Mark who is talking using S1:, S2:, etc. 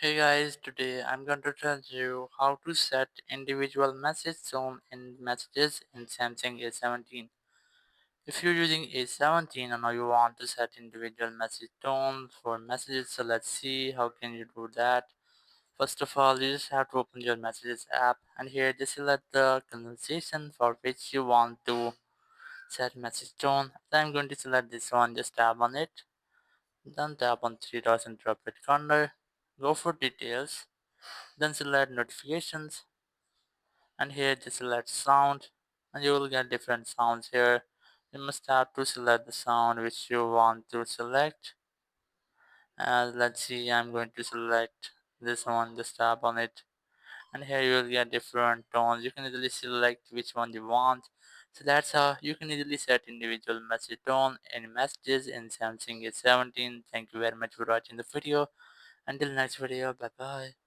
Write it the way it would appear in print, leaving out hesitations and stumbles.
S1: Hey guys, today I'm going to tell you how to set individual message tone in messages in Samsung A17. If you're using A17 and now you want to set individual message tone for messages, so let's see how can you do that. First of all, you just have to open your messages app and here just select the conversation for which you want to set message tone. Then I'm going to select this one, just tap on it. Then tap on three dots in the top right corner. Go for details. Then select notifications and here just select sound and you will get different sounds here. You must have to select the sound which you want to select. Let's see, I'm going to select this one, just tap on it and here you will get different tones. You can easily select which one you want. So that's how you can easily set individual message tone in messages in Samsung A17. Thank you very much for watching the video. Until next video, bye bye.